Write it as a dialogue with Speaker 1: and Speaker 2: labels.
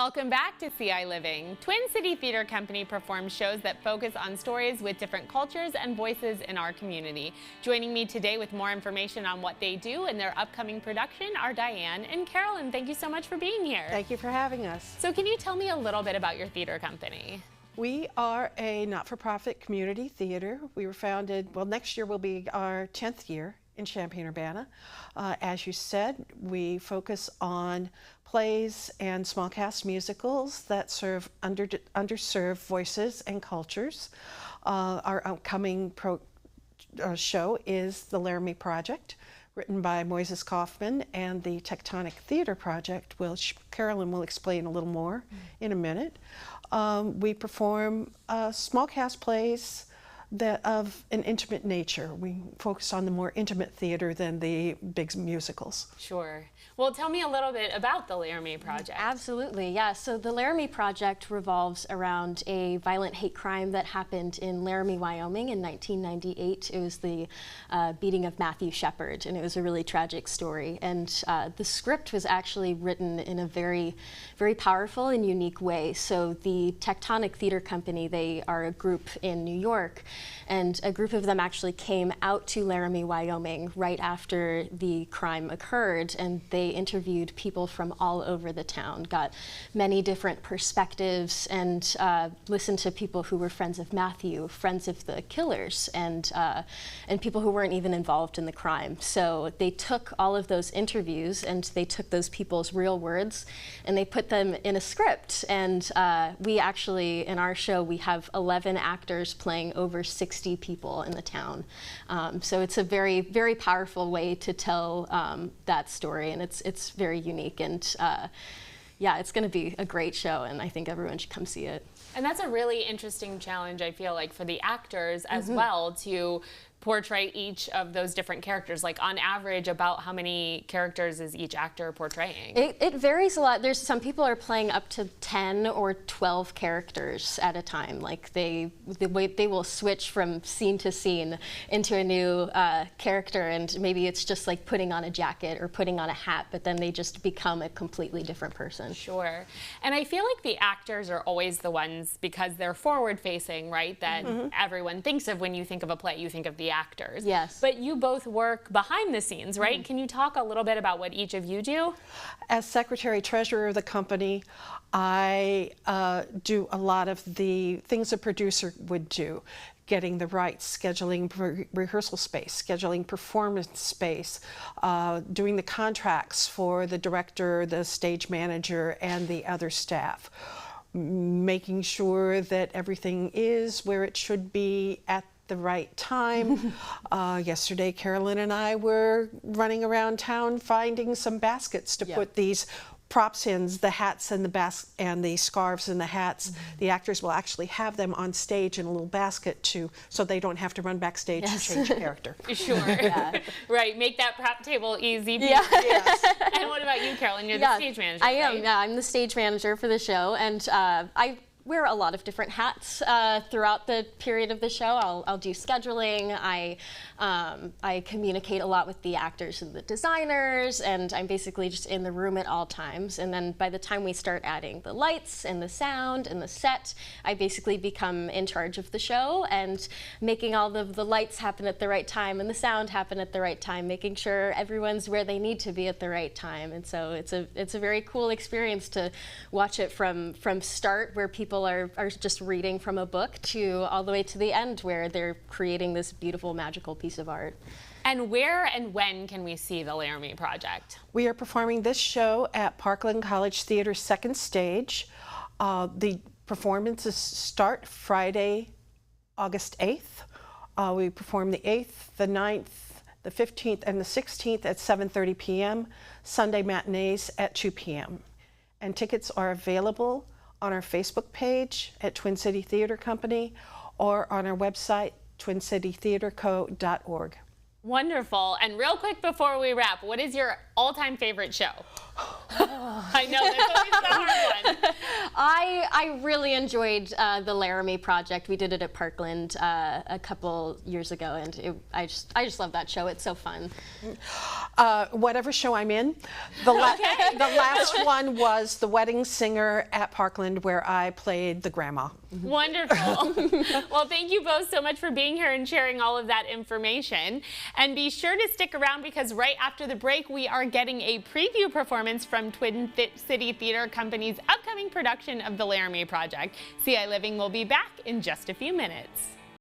Speaker 1: Welcome back to ciLiving. Twin City Theater Company performs shows that focus on stories with different cultures and voices in our community. Joining me today with more information on what they do and their upcoming production are Diane and Carolyn. Thank you so much for being here.
Speaker 2: Thank you for having us.
Speaker 1: So can you tell me a little bit about your theater company?
Speaker 2: We are a not-for-profit community theater. We were founded, well, next year will be our 10th year in Champaign-Urbana. As you said, we focus on plays and small cast musicals that serve underserved voices and cultures. Our upcoming show is The Laramie Project, written by Moises Kaufman, and the Tectonic Theater Project, which Carolyn will explain a little more in a minute. We perform small cast plays that of an intimate nature. We focus on the more intimate theater than the big musicals.
Speaker 1: Sure. Well, tell me a little bit about the Laramie Project.
Speaker 3: Absolutely, yeah. So the Laramie Project revolves around a violent hate crime that happened in Laramie, Wyoming in 1998. It was the beating of Matthew Shepard, and it was a really tragic story. And the script was actually written in a very, very powerful and unique way. So the Tectonic Theater Company, they are a group in New York, and a group of them actually came out to Laramie, Wyoming right after the crime occurred, and they interviewed people from all over the town, got many different perspectives, and listened to people who were friends of Matthew, friends of the killers, and people who weren't even involved in the crime. So they took all of those interviews and they took those people's real words and they put them in a script. And we actually, in our show, we have 11 actors playing over 60 people in the town. So it's a very, very powerful way to tell that story, and it's very unique, and yeah, it's going to be a great show, and I think everyone should come see it.
Speaker 1: And that's a really interesting challenge, I feel like, for the actors as well, to portray each of those different characters. Like, on average, about how many characters is each actor portraying?
Speaker 3: It varies a lot. There's some people are playing up to 10 or 12 characters at a time. Like, they will switch from scene to scene into a new character, and maybe it's just like putting on a jacket or putting on a hat, but then they just become a completely different person.
Speaker 1: Sure. And I feel like the actors are always the ones, because they're forward-facing, right, that everyone thinks of when you think of a play. You think of the actors.
Speaker 3: Yes.
Speaker 1: But you both work behind the scenes, right? Can you talk a little bit about what each of you do?
Speaker 2: As Secretary Treasurer of the company, I do a lot of the things a producer would do. Getting the rights, scheduling rehearsal space, scheduling performance space, doing the contracts for the director, the stage manager, and the other staff. Making sure that everything is where it should be at the right time. Yesterday, Carolyn and I were running around town finding some baskets to put these props in, the hats and the scarves and the hats. The actors will actually have them on stage in a little basket so they don't have to run backstage to change character.
Speaker 1: Sure. Right, make that prop table easy.
Speaker 3: Yes.
Speaker 1: And what about you, Carolyn? You're the stage manager,
Speaker 3: I am,
Speaker 1: right?
Speaker 3: yeah. I'm the stage manager for the show, and I wear a lot of different hats throughout the period of the show. I'll do scheduling, I communicate a lot with the actors and the designers, and I'm basically just in the room at all times. And then by the time we start adding the lights and the sound and the set, I basically become in charge of the show and making all of the lights happen at the right time and the sound happen at the right time, making sure everyone's where they need to be at the right time. And so it's a very cool experience to watch it from start, where people are just reading from a book, to all the way to the end where they're creating this beautiful, magical piece of art.
Speaker 1: And where and when can we see the Laramie Project?
Speaker 2: We are performing this show at Parkland College Theater's second stage. The performances start Friday, August 8th. We perform the 8th, the 9th, the 15th, and the 16th at 7:30 p.m., Sunday matinees at 2 p.m. And tickets are available on our Facebook page at Twin City Theater Company or on our website, twincitytheaterco.org.
Speaker 1: Wonderful. And real quick before we wrap, what is your all-time favorite show? I know, that's always the hard one.
Speaker 3: I really enjoyed the Laramie Project. We did it at Parkland a couple years ago, and I just love that show. It's so fun.
Speaker 2: Whatever show I'm in. The last one was The Wedding Singer at Parkland, where I played the grandma.
Speaker 1: Wonderful. Well, thank you both so much for being here and sharing all of that information. And be sure to stick around, because right after the break, we are getting a preview performance from Twin City Theater Company's upcoming production of the Laramie Project. ciLiving will be back in just a few minutes.